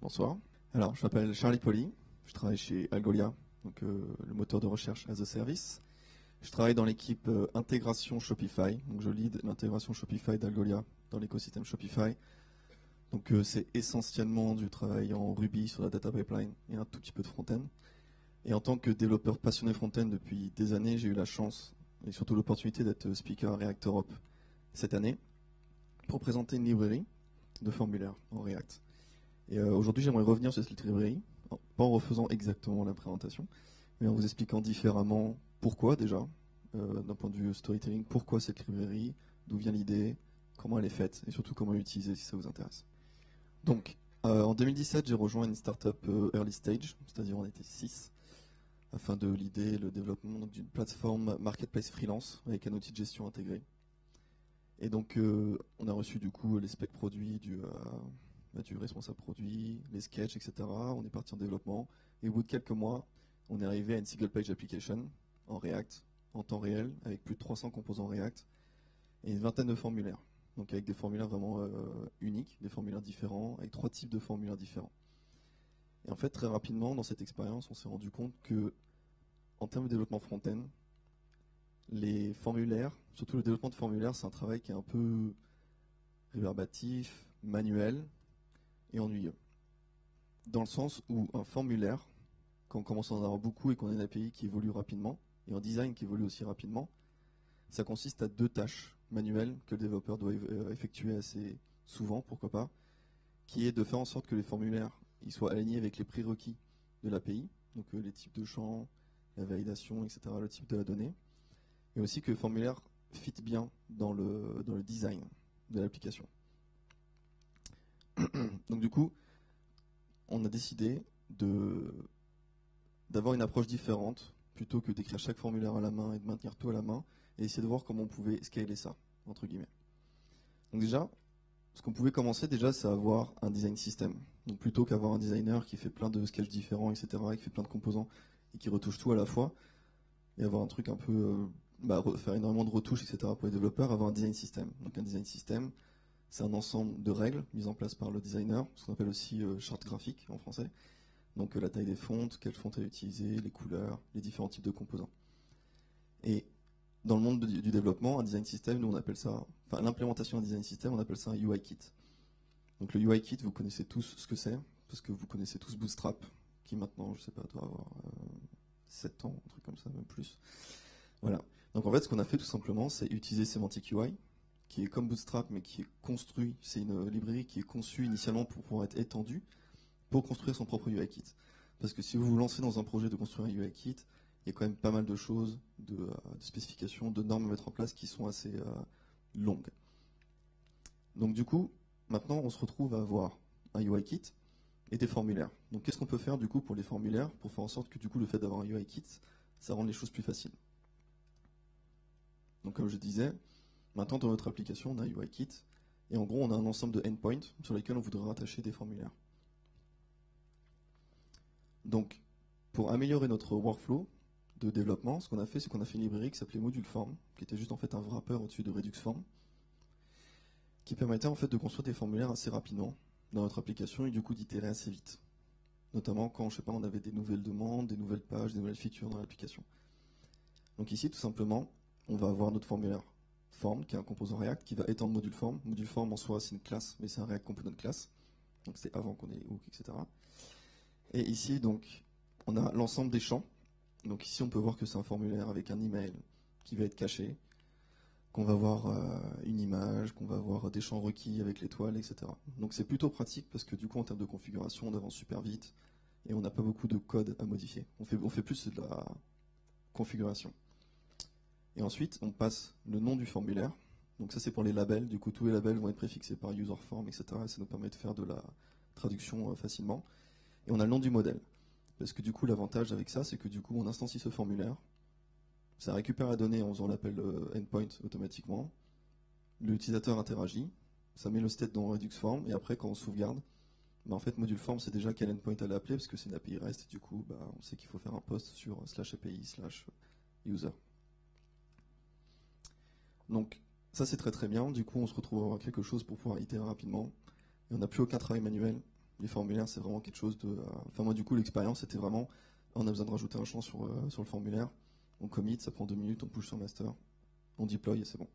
Bonsoir. Alors, je m'appelle Charlie Poli, je travaille chez Algolia, donc le moteur de recherche as a service. Je travaille dans l'équipe intégration Shopify, donc je lead l'intégration Shopify d'Algolia dans l'écosystème Shopify. Donc c'est essentiellement du travail en Ruby sur la data pipeline et un tout petit peu de front-end. Et en tant que développeur passionné front-end depuis des années, j'ai eu la chance et surtout l'opportunité d'être speaker à React Europe cette année pour présenter une librairie de formulaires en React. Et aujourd'hui, j'aimerais revenir sur cette librairie, pas en refaisant exactement la présentation, mais en vous expliquant différemment pourquoi déjà, d'un point de vue storytelling, pourquoi cette librairie, d'où vient l'idée, comment elle est faite, et surtout comment l'utiliser si ça vous intéresse. Donc, en 2017, j'ai rejoint une startup early stage, c'est-à-dire on était 6, afin de l'idée le développement d'une plateforme marketplace freelance avec un outil de gestion intégré. Et donc, on a reçu du coup les specs produits du responsable produit, les sketchs, etc. On est parti en développement. Et au bout de quelques mois, on est arrivé à une single page application en React, en temps réel, avec plus de 300 composants React et une vingtaine de formulaires. Donc avec des formulaires vraiment uniques, des formulaires différents, avec 3 types de formulaires différents. Et en fait, très rapidement, dans cette expérience, on s'est rendu compte que, en termes de développement front-end, les formulaires, surtout le développement de formulaires, c'est un travail qui est un peu réverbatif, manuel et ennuyeux. Dans le sens où un formulaire, quand on commence à en avoir beaucoup et qu'on a une API qui évolue rapidement, et un design qui évolue aussi rapidement, ça consiste à 2 tâches manuelles que le développeur doit effectuer assez souvent, pourquoi pas, qui est de faire en sorte que les formulaires ils soient alignés avec les prérequis de l'API, donc les types de champs, la validation, etc., le type de la donnée, et aussi que le formulaire fit bien dans le design de l'application. Donc du coup, on a décidé d'avoir une approche différente, plutôt que d'écrire chaque formulaire à la main et de maintenir tout à la main, et essayer de voir comment on pouvait scaler ça, entre guillemets. Donc déjà, ce qu'on pouvait commencer déjà, c'est avoir un design system. Donc plutôt qu'avoir un designer qui fait plein de sketchs différents, etc., qui fait plein de composants, et qui retouche tout à la fois, et avoir un truc un peu, faire énormément de retouches, etc., pour les développeurs, avoir un design system. Donc un design system, c'est un ensemble de règles mises en place par le designer, ce qu'on appelle aussi charte graphique en français. Donc la taille des fontes, quelle fonte à utiliser, les couleurs, les différents types de composants. Et dans le monde du développement, un design system, nous on appelle ça, enfin l'implémentation d'un design system, on appelle ça un UI kit. Donc le UI kit, vous connaissez tous ce que c'est, parce que vous connaissez tous Bootstrap, qui maintenant, je sais pas, doit avoir 7 ans, un truc comme ça, même plus. Voilà. Donc en fait, ce qu'on a fait tout simplement, c'est utiliser Semantic UI, qui est comme Bootstrap, mais qui est construit, c'est une librairie qui est conçue initialement pour pouvoir être étendue, pour construire son propre UI kit. Parce que si vous vous lancez dans un projet de construire un UI kit, il y a quand même pas mal de choses, de spécifications, de normes à mettre en place qui sont assez longues. Donc du coup, maintenant on se retrouve à avoir un UI kit et des formulaires. Donc qu'est-ce qu'on peut faire du coup pour les formulaires, pour faire en sorte que du coup le fait d'avoir un UI kit, ça rende les choses plus faciles. Donc comme je disais, maintenant dans notre application on a un UI kit, et en gros on a un ensemble de endpoints sur lesquels on voudrait rattacher des formulaires. Donc, pour améliorer notre workflow de développement, ce qu'on a fait, c'est qu'on a fait une librairie qui s'appelait Module Form, qui était juste en fait un wrapper au-dessus de Redux Form, qui permettait en fait de construire des formulaires assez rapidement dans notre application et du coup d'itérer assez vite. Notamment quand, je sais pas, on avait des nouvelles demandes, des nouvelles pages, des nouvelles features dans l'application. Donc ici, tout simplement, on va avoir notre formulaire Form, qui est un composant React, qui va étendre Module Form. Module Form en soi, c'est une classe, mais c'est un React Component class. Donc c'est avant qu'on ait les hooks, etc. Et ici, donc, on a l'ensemble des champs. Donc ici, on peut voir que c'est un formulaire avec un email qui va être caché, qu'on va voir une image, qu'on va voir des champs requis avec l'étoile, etc. Donc c'est plutôt pratique parce que du coup, en termes de configuration, on avance super vite et on n'a pas beaucoup de code à modifier. On fait plus de la configuration. Et ensuite, on passe le nom du formulaire. Donc ça, c'est pour les labels. Du coup, tous les labels vont être préfixés par user form, etc. Et ça nous permet de faire de la traduction facilement. Et on a le nom du modèle. Parce que du coup, l'avantage avec ça, c'est que du coup, on instancie ce formulaire, ça récupère la donnée en faisant l'appel endpoint automatiquement, l'utilisateur interagit, ça met le state dans Redux Form, et après, quand on sauvegarde, en fait, module form, c'est déjà quel endpoint elle a appelé, parce que c'est une API REST, et du coup, on sait qu'il faut faire un post sur /API/user. Donc, ça c'est très très bien, du coup, on se retrouve à avoir quelque chose pour pouvoir itérer rapidement, et on n'a plus aucun travail manuel, Les formulaires, c'est vraiment quelque chose de... Enfin, moi, du coup, l'expérience, c'était vraiment, on a besoin de rajouter un champ sur le formulaire, on commit, ça prend 2 minutes, on push sur master, on deploy et c'est bon.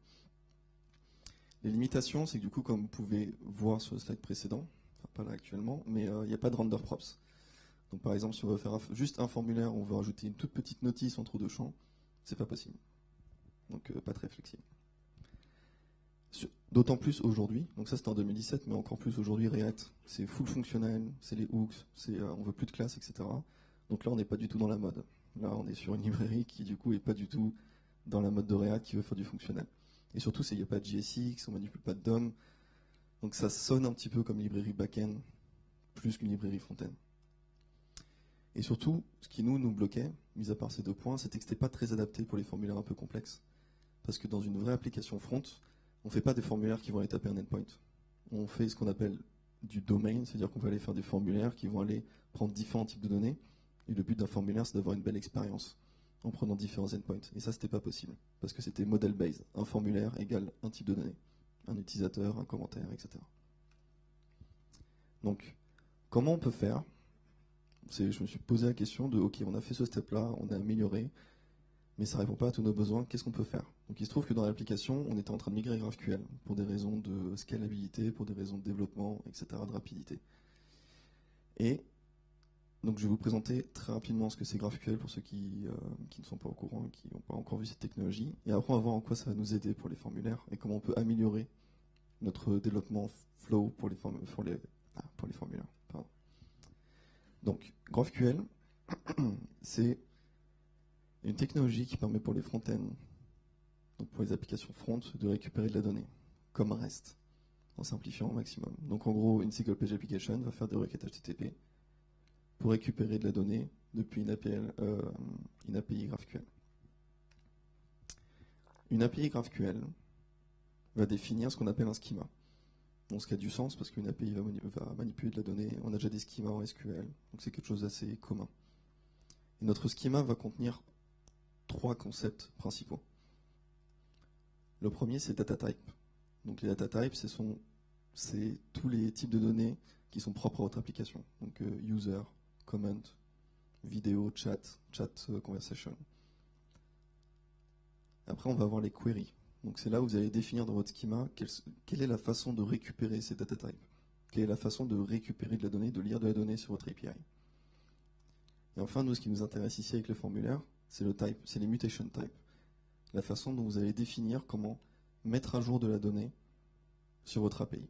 Les limitations, c'est que du coup, comme vous pouvez voir sur le slide précédent, enfin pas là actuellement, mais il n'y a pas de render props. Donc par exemple, si on veut faire juste un formulaire, on veut rajouter une toute petite notice entre deux champs, c'est pas possible. Donc pas très flexible. D'autant plus aujourd'hui, donc ça c'était en 2017, mais encore plus aujourd'hui, React, c'est full fonctionnel, c'est les hooks, on veut plus de classes, etc. Donc là, on n'est pas du tout dans la mode. Là, on est sur une librairie qui du coup est pas du tout dans la mode de React qui veut faire du fonctionnel. Et surtout, il n'y a pas de JSX, on manipule pas de DOM. Donc ça sonne un petit peu comme librairie back-end, plus qu'une librairie front-end. Et surtout, ce qui nous bloquait, mis à part ces 2 points, c'était que c'était pas très adapté pour les formulaires un peu complexes. Parce que dans une vraie application front, on ne fait pas des formulaires qui vont aller taper un endpoint. On fait ce qu'on appelle du domain, c'est-à-dire qu'on va aller faire des formulaires qui vont aller prendre différents types de données. Et le but d'un formulaire, c'est d'avoir une belle expérience en prenant différents endpoints. Et ça, c'était pas possible, parce que c'était model-based. Un formulaire égale un type de données. Un utilisateur, un commentaire, etc. Donc, comment on peut faire? Je me suis posé la question de, ok, on a fait ce step-là, on a amélioré, mais ça ne répond pas à tous nos besoins, qu'est-ce qu'on peut faire? Donc il se trouve que dans l'application, on était en train de migrer GraphQL pour des raisons de scalabilité, pour des raisons de développement, etc., de rapidité. Et donc je vais vous présenter très rapidement ce que c'est GraphQL pour ceux qui ne sont pas au courant et qui n'ont pas encore vu cette technologie. Et après on va voir en quoi ça va nous aider pour les formulaires et comment on peut améliorer notre développement flow pour les formulaires. Pardon. Donc GraphQL, c'est une technologie qui permet pour les front-end, donc pour les applications front, de récupérer de la donnée, comme REST, en simplifiant au maximum. Donc en gros, une single page application va faire des requêtes HTTP pour récupérer de la donnée depuis une API GraphQL. Une API GraphQL va définir ce qu'on appelle un schema. Donc ce qui a du sens parce qu'une API va manipuler de la donnée. On a déjà des schemas en SQL, donc c'est quelque chose d'assez commun. Et notre schema va contenir 3 concepts principaux. Le premier, c'est data type. Donc les data types, c'est tous les types de données qui sont propres à votre application. Donc user, comment, vidéo, chat conversation. Après, on va avoir les queries. Donc c'est là où vous allez définir dans votre schema quelle est la façon de récupérer ces data types. Quelle est la façon de récupérer de la donnée, de lire de la donnée sur votre API. Et enfin, nous, ce qui nous intéresse ici avec le formulaire, c'est les mutation types. La façon dont vous allez définir comment mettre à jour de la donnée sur votre API.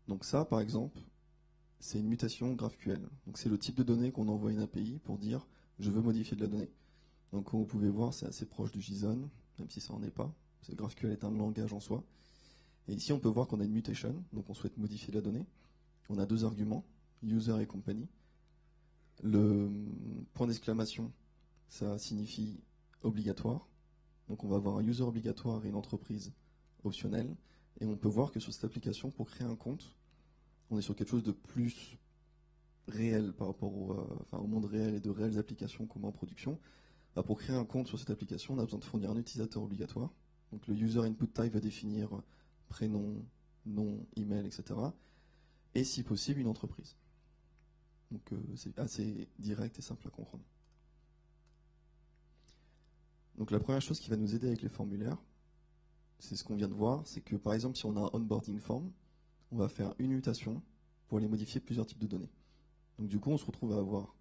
Donc ça, par exemple, c'est une mutation GraphQL. Donc c'est le type de données qu'on envoie à une API pour dire je veux modifier de la donnée. Donc comme vous pouvez voir, c'est assez proche du JSON, même si ça n'en est pas. GraphQL est un langage en soi. Et ici, on peut voir qu'on a une mutation, donc on souhaite modifier la donnée. On a 2 arguments, user et company. Le point d'exclamation, ça signifie obligatoire. Donc on va avoir un user obligatoire et une entreprise optionnelle. Et on peut voir que sur cette application, pour créer un compte, on est sur quelque chose de plus réel par rapport au monde réel et de réelles applications qu'on met en production. Pour créer un compte sur cette application, on a besoin de fournir un utilisateur obligatoire. Donc le user input type va définir prénom, nom, email, etc. Et si possible, une entreprise. Donc c'est assez direct et simple à comprendre. Donc la première chose qui va nous aider avec les formulaires, c'est ce qu'on vient de voir, c'est que par exemple si on a un onboarding form, on va faire une mutation pour aller modifier plusieurs types de données. Donc du coup on se retrouve à avoir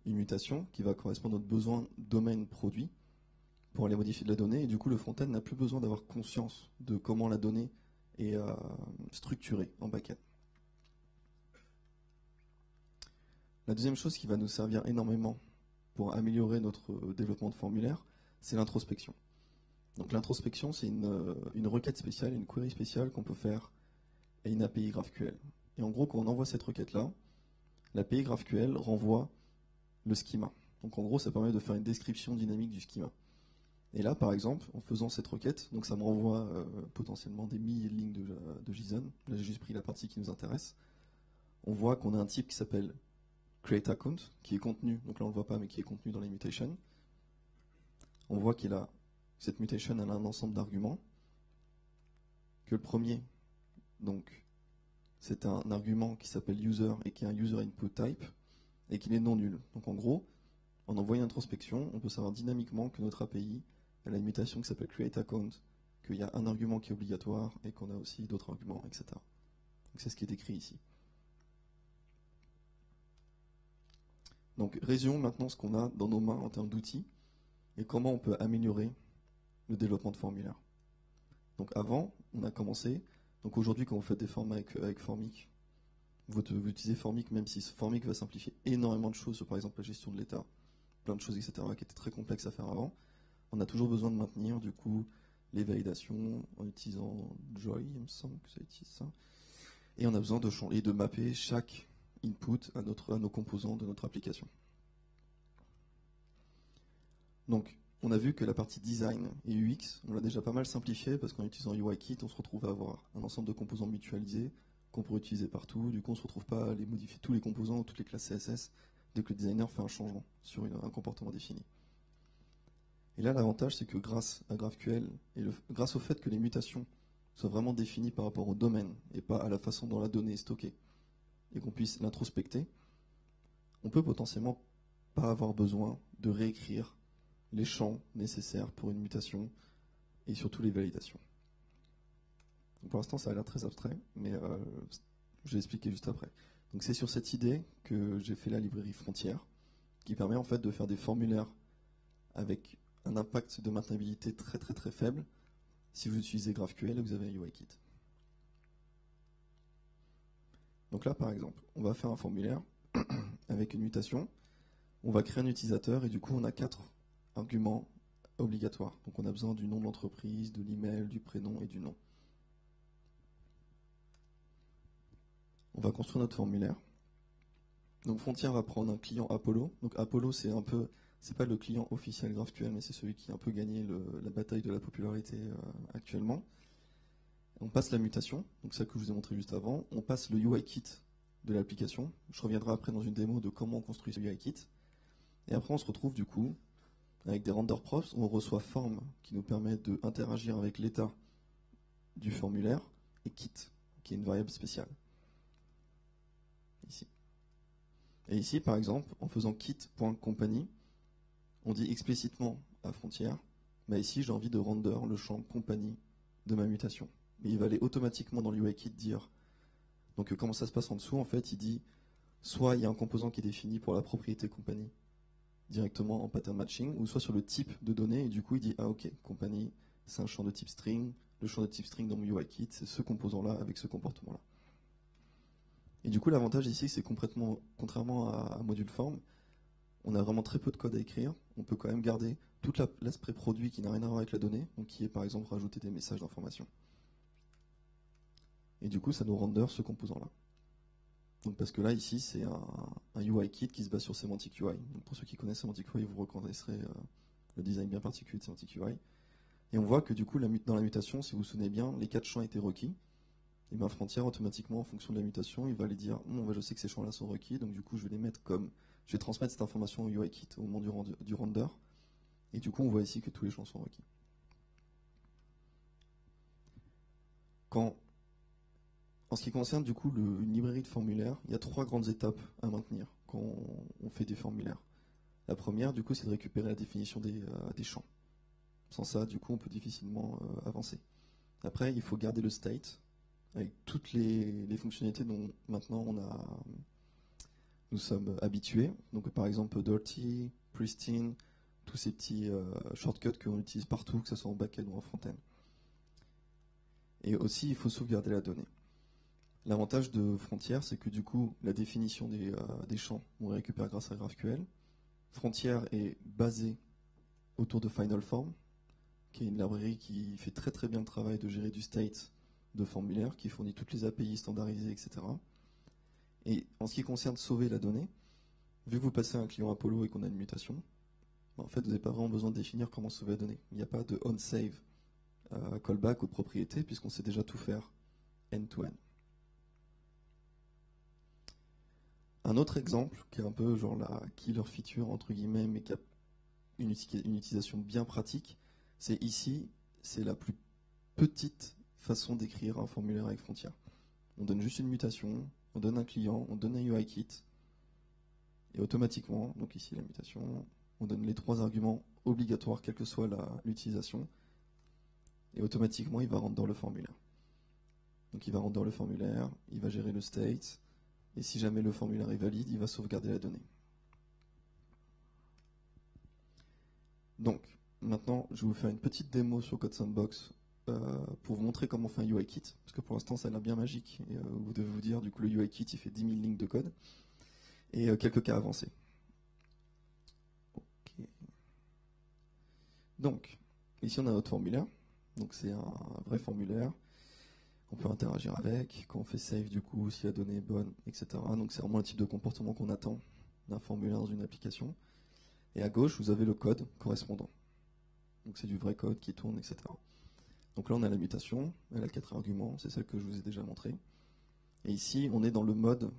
une mutation qui va correspondre à notre besoin domaine produit pour aller modifier de la donnée, et du coup le front-end n'a plus besoin d'avoir conscience de comment la donnée est structurée en back-end. La deuxième chose qui va nous servir énormément pour améliorer notre développement de formulaire, c'est l'introspection. Donc l'introspection, c'est une requête spéciale, une query spéciale qu'on peut faire à une API GraphQL. Et en gros, quand on envoie cette requête-là, l'API GraphQL renvoie le schema. Donc en gros, ça permet de faire une description dynamique du schema. Et là, par exemple, en faisant cette requête, donc ça me renvoie potentiellement des milliers de lignes de JSON. Là, j'ai juste pris la partie qui nous intéresse. On voit qu'on a un type qui s'appelle create account, qui est contenu, donc là on ne le voit pas, mais qui est contenu dans les mutations. On voit cette mutation elle a un ensemble d'arguments, que le premier Donc, c'est un argument qui s'appelle user et qui est un user input type et qu'il est non nul. Donc en gros, en envoyant une introspection, on peut savoir dynamiquement que notre API elle a une mutation qui s'appelle create account, qu'il y a un argument qui est obligatoire et qu'on a aussi d'autres arguments, etc. Donc c'est ce qui est écrit ici. Donc résumons maintenant ce qu'on a dans nos mains en termes d'outils et comment on peut améliorer le développement de formulaires. Donc avant, on a commencé. Donc aujourd'hui, quand vous faites des formes avec Formic, vous utilisez Formic, même si Formic va simplifier énormément de choses sur par exemple la gestion de l'état, plein de choses, etc., qui étaient très complexes à faire avant. On a toujours besoin de maintenir du coup les validations en utilisant Joy, il me semble que ça utilise ça. Et on a besoin de changer, de mapper chaque input à nos composants de notre application. Donc, on a vu que la partie design et UX, on l'a déjà pas mal simplifié parce qu'en utilisant UIKit, on se retrouve à avoir un ensemble de composants mutualisés qu'on peut utiliser partout. Du coup, on ne se retrouve pas à les modifier tous les composants ou toutes les classes CSS dès que le designer fait un changement sur un comportement défini. Et là, l'avantage, c'est que grâce à GraphQL et grâce au fait que les mutations soient vraiment définies par rapport au domaine et pas à la façon dont la donnée est stockée, et qu'on puisse l'introspecter, on peut potentiellement pas avoir besoin de réécrire les champs nécessaires pour une mutation et surtout les validations. Donc pour l'instant, ça a l'air très abstrait, mais je vais expliquer juste après. Donc c'est sur cette idée que j'ai fait la librairie Frontière, qui permet en fait de faire des formulaires avec un impact de maintenabilité très très très faible si vous utilisez GraphQL et vous avez un UIKit. Donc là, par exemple, on va faire un formulaire avec une mutation. On va créer un utilisateur et du coup, on a 4 arguments obligatoires. Donc on a besoin du nom de l'entreprise, de l'email, du prénom et du nom. On va construire notre formulaire. Donc Frontière va prendre un client Apollo. Donc Apollo, c'est pas le client officiel GraphQL, mais c'est celui qui a un peu gagné la bataille de la popularité actuellement. On passe la mutation, donc ça que je vous ai montré juste avant. On passe le UIKit de l'application. Je reviendrai après dans une démo de comment on construit ce UIKit. Et après, on se retrouve du coup avec des render props où on reçoit form qui nous permet d'interagir avec l'état du formulaire et kit, qui est une variable spéciale. Ici. Et ici, par exemple, en faisant kit.company, on dit explicitement à Frontière, bah ici j'ai envie de render le champ compagnie de ma mutation. Mais il va aller automatiquement dans l'UIKit dire. Donc comment ça se passe en dessous, en fait, il dit soit il y a un composant qui est défini pour la propriété compagnie directement en pattern matching, ou soit sur le type de données, et du coup il dit ah ok, compagnie, c'est un champ de type string, le champ de type string dans mon UIKit, c'est ce composant-là avec ce comportement-là. Et du coup l'avantage ici, c'est contrairement à module form, on a vraiment très peu de code à écrire, on peut quand même garder tout l'aspect produit qui n'a rien à voir avec la donnée, donc qui est par exemple rajouter des messages d'information. Et du coup ça nous render ce composant-là. Donc parce que là ici c'est un UIKit qui se base sur Semantic UI. Donc pour ceux qui connaissent Semantic UI, vous reconnaîtrez le design bien particulier de Semantic UI. Et on voit que du coup dans la mutation, si vous vous souvenez bien, les 4 champs étaient requis. Et bien Frontière automatiquement en fonction de la mutation, il va aller dire je sais que ces champs-là sont requis, donc du coup je vais les mettre comme. Je vais transmettre cette information au UIKit au moment du render. Et du coup on voit ici que tous les champs sont requis. En ce qui concerne du coup une librairie de formulaires, il y a 3 grandes étapes à maintenir quand on fait des formulaires. La première, du coup, c'est de récupérer la définition des champs. Sans ça, du coup, on peut difficilement avancer. Après, il faut garder le state avec toutes les fonctionnalités dont maintenant nous sommes habitués. Donc, par exemple, dirty, pristine, tous ces petits shortcuts qu'on utilise partout, que ce soit en back-end ou en front-end. Et aussi, il faut sauvegarder la donnée. L'avantage de Frontière, c'est que du coup, la définition des champs, on les récupère grâce à GraphQL. Frontière est basée autour de Final Form, qui est une librairie qui fait très très bien le travail de gérer du state de formulaire, qui fournit toutes les API standardisées, etc. Et en ce qui concerne sauver la donnée, vu que vous passez à un client Apollo et qu'on a une mutation, en fait, vous n'avez pas vraiment besoin de définir comment sauver la donnée. Il n'y a pas de on-save callback aux propriétés, puisqu'on sait déjà tout faire end-to-end. Un autre exemple, qui est un peu genre la killer feature, entre guillemets, mais qui a une utilisation bien pratique, c'est ici, c'est la plus petite façon d'écrire un formulaire avec Frontière. On donne juste une mutation, on donne un client, on donne un UIKit, et automatiquement, donc ici la mutation, on donne les 3 arguments obligatoires, quelle que soit l'utilisation, et automatiquement il va rendre dans le formulaire. Donc il va rendre dans le formulaire, il va gérer le state, et si jamais le formulaire est valide, il va sauvegarder la donnée. Donc, maintenant, je vais vous faire une petite démo sur Code Sandbox pour vous montrer comment on fait un UIKit, parce que pour l'instant ça a l'air bien magique, et vous devez vous dire, du coup le UIKit il fait 10 000 lignes de code, et quelques cas avancés. Ok. Donc, ici on a notre formulaire, donc c'est un vrai formulaire, on peut interagir avec, quand on fait save du coup, si la donnée est bonne, etc. Donc c'est vraiment le type de comportement qu'on attend d'un formulaire dans une application. Et à gauche, vous avez le code correspondant. Donc c'est du vrai code qui tourne, etc. Donc là, on a la mutation, elle a 4 arguments, c'est celle que je vous ai déjà montrée. Et ici, on est dans le mode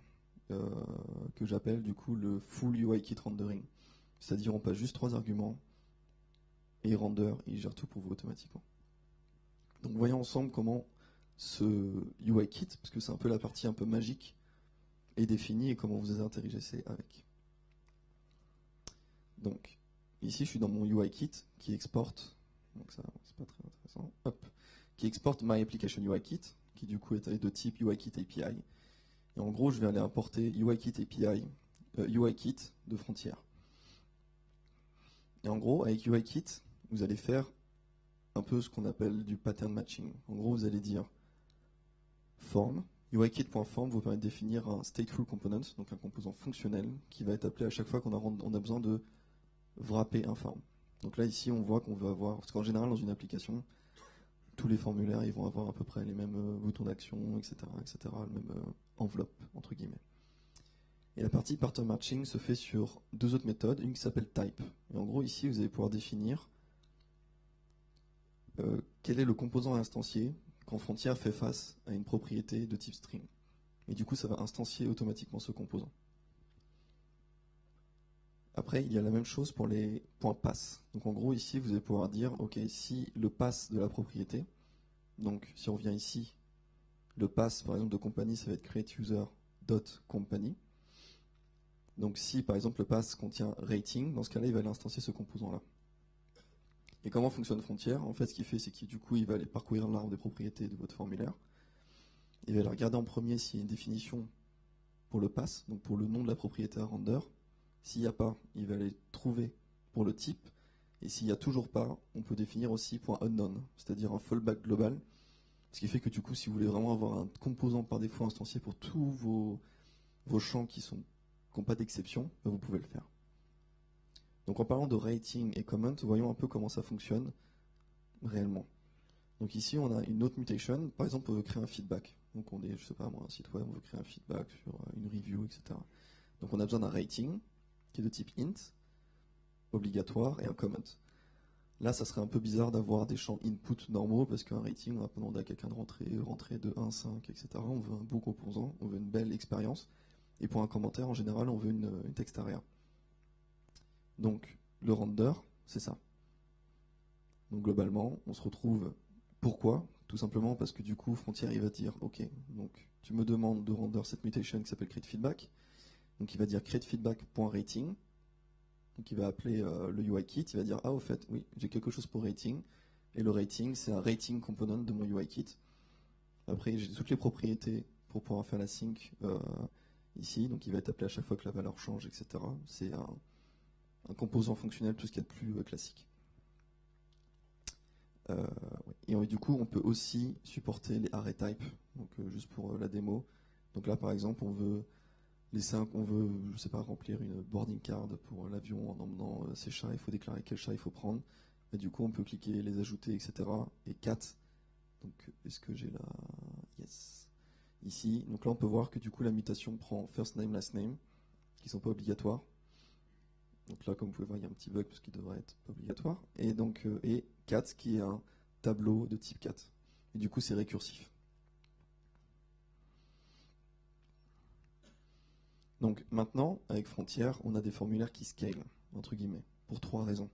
que j'appelle du coup le full UIKit rendering. C'est-à-dire on passe juste 3 arguments, et il render, il gère tout pour vous automatiquement. Donc voyons ensemble comment ce UIKit, parce que c'est un peu la partie un peu magique, est définie et comment vous interagissez avec. Donc, ici je suis dans mon UIKit qui exporte, donc ça c'est pas très intéressant, hop, qui exporte my application UIKit, qui du coup est de type UIKit API. Et en gros, je vais aller importer UIKit API, UIKit de frontière. Et en gros, avec UIKit, vous allez faire un peu ce qu'on appelle du pattern matching. En gros, vous allez dire form, UIKit.form vous permet de définir un stateful component, donc un composant fonctionnel, qui va être appelé à chaque fois qu'on a besoin de wrapper un form. Donc là, ici, on voit qu'on veut avoir, parce qu'en général, dans une application, tous les formulaires, ils vont avoir à peu près les mêmes boutons d'action, etc., la même enveloppe, entre guillemets. Et la partie pattern matching se fait sur 2 autres méthodes, une qui s'appelle type. Et en gros, ici, vous allez pouvoir définir quel est le composant instancié quand frontière fait face à une propriété de type string. Et du coup, ça va instancier automatiquement ce composant. Après, il y a la même chose pour les points pass. Donc en gros, ici, vous allez pouvoir dire, ok, si le pass de la propriété, donc si on vient ici, le pass, par exemple, de compagnie, ça va être createUser.company. Donc si, par exemple, le pass contient rating, dans ce cas-là, il va aller instancier ce composant-là. Et comment fonctionne Frontière? En fait, ce qu'il fait, c'est qu'il du coup, il va aller parcourir l'arbre des propriétés de votre formulaire. Il va aller regarder en premier s'il y a une définition pour le pass, donc pour le nom de la propriété à render. S'il n'y a pas, il va aller trouver pour le type. Et s'il n'y a toujours pas, on peut définir aussi .unknown, c'est-à-dire un fallback global. Ce qui fait que du coup, si vous voulez vraiment avoir un composant par défaut instancié pour tous vos champs qui n'ont pas d'exception, ben vous pouvez le faire. Donc en parlant de rating et comment, voyons un peu comment ça fonctionne réellement. Donc ici, on a une autre mutation. Par exemple, on veut créer un feedback. Donc on est, je sais pas moi, un site web, on veut créer un feedback sur une review, etc. Donc on a besoin d'un rating qui est de type int, obligatoire, et un comment. Là, ça serait un peu bizarre d'avoir des champs input normaux, parce qu'un rating, on va pas demander à quelqu'un de rentrer de 1, 5, etc. On veut un beau composant, on veut une belle expérience. Et pour un commentaire, en général, on veut une text area. Donc, le render, c'est ça. Donc globalement, on se retrouve. Pourquoi? Tout simplement parce que du coup, Frontier, il va dire, ok, donc tu me demandes de render cette mutation qui s'appelle createFeedback. Donc il va dire createFeedback.rating. Donc il va appeler le UIKit, il va dire, ah au fait, oui, j'ai quelque chose pour rating. Et le rating, c'est un rating component de mon UIKit. Après, j'ai toutes les propriétés pour pouvoir faire la sync ici. Donc il va être appelé à chaque fois que la valeur change, etc. C'est un composant fonctionnel, tout ce qu'il y a de plus classique. Et du coup, on peut aussi supporter les array types, donc juste pour la démo. Donc là, par exemple, on veut je sais pas, remplir une boarding card pour l'avion en emmenant ses chats. Il faut déclarer quel chat il faut prendre. Et du coup, on peut cliquer, les ajouter, etc. Et cat. Donc, est-ce que j'ai la yes ici. Donc là, on peut voir que du coup, la mutation prend first name, last name, qui sont pas obligatoires. Donc là, comme vous pouvez voir, il y a un petit bug parce qu'il devrait être obligatoire. Et donc, et cat qui est un tableau de type cat. Et du coup, c'est récursif. Donc maintenant, avec Frontière, on a des formulaires qui scale, entre guillemets, pour 3 raisons.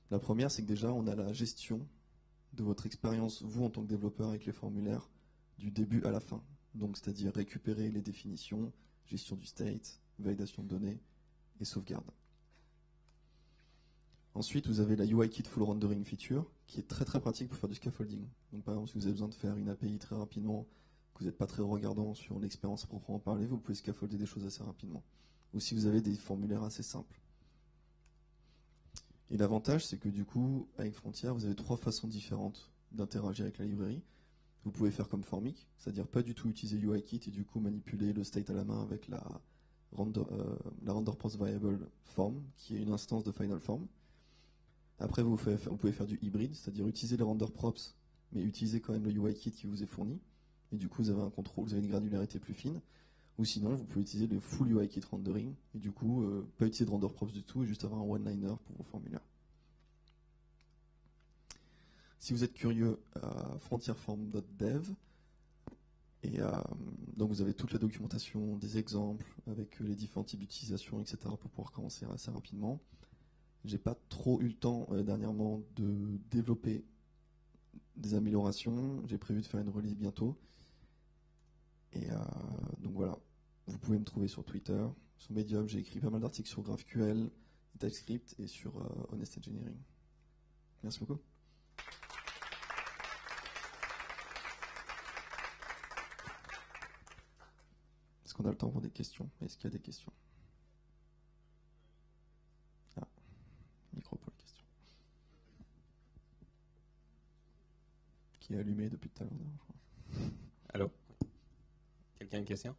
La première, c'est que déjà, on a la gestion de votre expérience, vous, en tant que développeur, avec les formulaires, du début à la fin. donc c'est-à-dire récupérer les définitions, gestion du state, validation de données et sauvegarde. Ensuite, vous avez la UIKit Full Rendering Feature, qui est très très pratique pour faire du scaffolding. Donc par exemple, si vous avez besoin de faire une API très rapidement, que vous n'êtes pas très regardant sur l'expérience proprement parlée, vous pouvez scaffolder des choses assez rapidement. Ou si vous avez des formulaires assez simples. Et l'avantage, c'est que du coup, avec Frontier, vous avez 3 façons différentes d'interagir avec la librairie. Vous pouvez faire comme Formic, c'est-à-dire pas du tout utiliser UIKit et du coup manipuler le state à la main avec la render post variable form, qui est une instance de final form. Après, vous pouvez faire du hybride, c'est-à-dire utiliser les render props, mais utiliser quand même le UIKit qui vous est fourni. Et du coup, vous avez un contrôle, vous avez une granularité plus fine. Ou sinon, vous pouvez utiliser le full UIKit rendering, et du coup, pas utiliser de render props du tout, et juste avoir un one-liner pour vos formulaires. Si vous êtes curieux, frontierform.dev, et donc vous avez toute la documentation, des exemples, avec les différents types d'utilisation, etc., pour pouvoir commencer assez rapidement. J'ai pas trop eu le temps dernièrement de développer des améliorations. J'ai prévu de faire une release bientôt. Et donc voilà, vous pouvez me trouver sur Twitter, sur Medium. J'ai écrit pas mal d'articles sur GraphQL, TypeScript et sur Honest Engineering. Merci beaucoup. Est-ce qu'on a le temps pour des questions? Est-ce qu'il y a des questions? Ah, micro pour les questions. Qui est allumé depuis tout à l'heure, je crois. Allô? Quelqu'un a une question?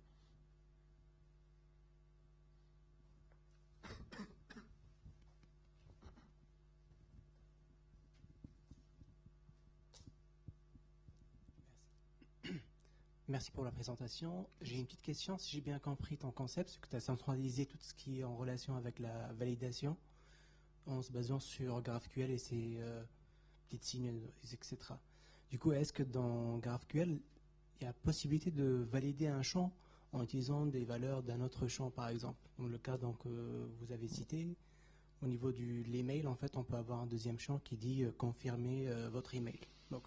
Merci pour la présentation. J'ai une petite question. Si j'ai bien compris ton concept, c'est que tu as centralisé tout ce qui est en relation avec la validation en se basant sur GraphQL et ses petites signes, etc. Du coup, est-ce que dans GraphQL, il y a possibilité de valider un champ en utilisant des valeurs d'un autre champ, par exemple? Dans le cas que vous avez cité, au niveau de l'email, en fait, on peut avoir un deuxième champ qui dit confirmer votre email. Donc,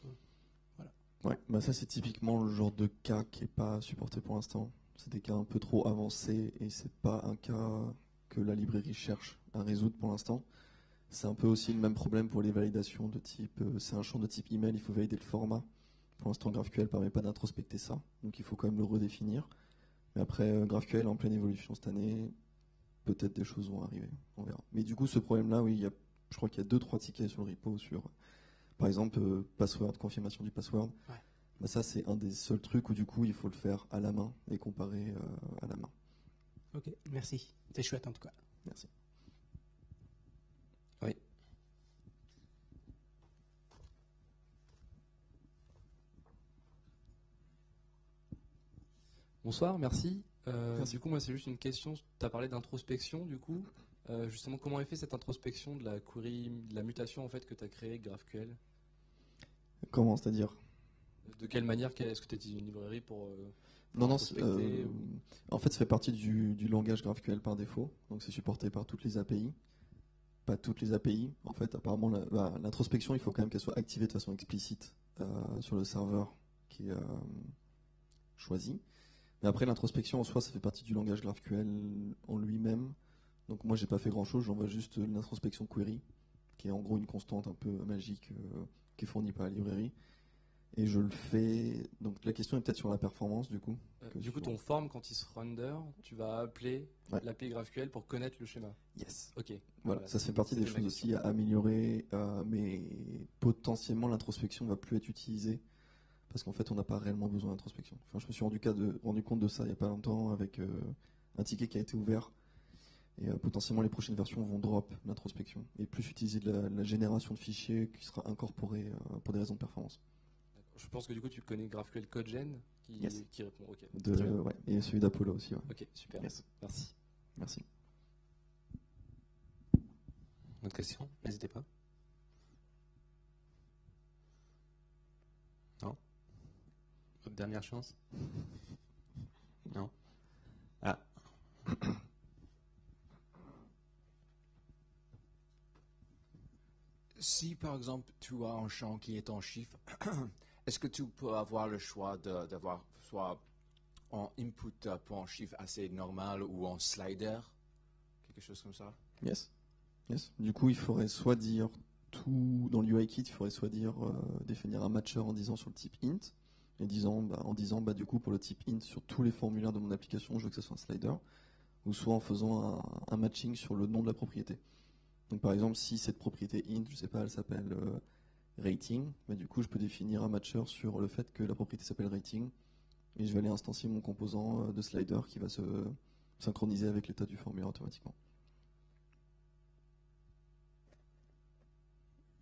voilà. Ouais, bah ça c'est typiquement le genre de cas qui est pas supporté pour l'instant. C'est des cas un peu trop avancés et c'est pas un cas que la librairie cherche à résoudre pour l'instant. C'est un peu aussi le même problème pour les validations de type, c'est un champ de type email, il faut valider le format. Pour l'instant, GraphQL permet pas d'introspecter ça, donc il faut quand même le redéfinir. Mais après, GraphQL est en pleine évolution cette année, peut-être des choses vont arriver, on verra. Mais du coup, ce problème-là, oui, je crois qu'il y a 2-3 tickets sur le repo sur, par exemple, password, confirmation du password. Ouais. Bah ça, c'est un des seuls trucs où du coup, il faut le faire à la main et comparer à la main. Ok, merci. C'est chouette en tout cas. Merci. Oui. Bonsoir, merci. Merci. Du coup, moi, c'est juste une question. Tu as parlé d'introspection, du coup. Justement, comment est fait cette introspection de la query, de la mutation en fait que tu as créée GraphQL? Comment, c'est-à-dire? De quelle manière est-ce que tu utilises une librairie pour Non, introspecter en fait, ça fait partie du langage GraphQL par défaut, donc c'est supporté par toutes les API. Pas toutes les API, en fait, apparemment, l'introspection, il faut quand même qu'elle soit activée de façon explicite sur le serveur qui est choisi. Mais après, l'introspection en soi, ça fait partie du langage GraphQL en lui-même. Donc moi, j'ai pas fait grand-chose, j'envoie juste l'introspection query, qui est en gros une constante un peu magique qui est fournie par la librairie. Et je le fais. Donc la question est peut-être sur la performance du coup. du coup, ton form, quand il se render, tu vas appeler l'API GraphQL pour connaître le schéma. Yes. Ok. Voilà, ça fait partie des choses aussi à améliorer, mais potentiellement l'introspection va plus être utilisée parce qu'en fait on n'a pas réellement besoin d'introspection. Enfin, je me suis rendu compte de ça il n'y a pas longtemps avec un ticket qui a été ouvert et potentiellement les prochaines versions vont drop l'introspection et plus utiliser de la génération de fichiers qui sera incorporée pour des raisons de performance. Je pense que du coup tu connais GraphQL CodeGen qui répond. Ok. Ouais, et celui d'Apollo aussi. Ouais. Ok, super. Yes. Merci. Merci. Autre question? N'hésitez pas. Non? Votre dernière chance? Non? Ah. Si par exemple tu as un champ qui est en chiffre, est-ce que tu peux avoir le choix d'avoir soit en input pour un chiffre assez normal ou en slider, quelque chose comme ça? Yes. Yes. Du coup, il faudrait soit dire tout dans l'UIKit, il faudrait soit dire définir un matcher en disant sur le type int et en disant du coup pour le type int sur tous les formulaires de mon application, je veux que ce soit un slider, ou soit en faisant un matching sur le nom de la propriété. Donc par exemple, si cette propriété int, je sais pas, elle s'appelle rating, du coup je peux définir un matcher sur le fait que la propriété s'appelle rating et je vais aller instancier mon composant de slider qui va se synchroniser avec l'état du formulaire automatiquement.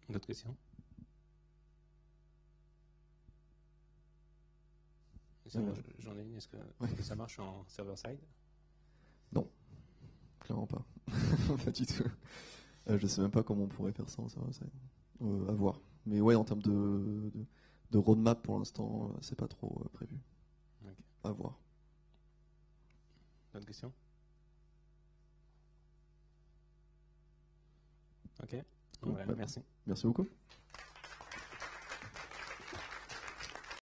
D'autres questions? J'en ai une. Est-ce que ça marche en server-side? Non, clairement pas. Pas du tout. Je sais même pas comment on pourrait faire ça en server-side. À voir. Mais ouais, en termes de roadmap pour l'instant, c'est pas trop prévu. Okay. À voir. D'autres questions? Ok. Cool. Voilà, merci. Merci beaucoup.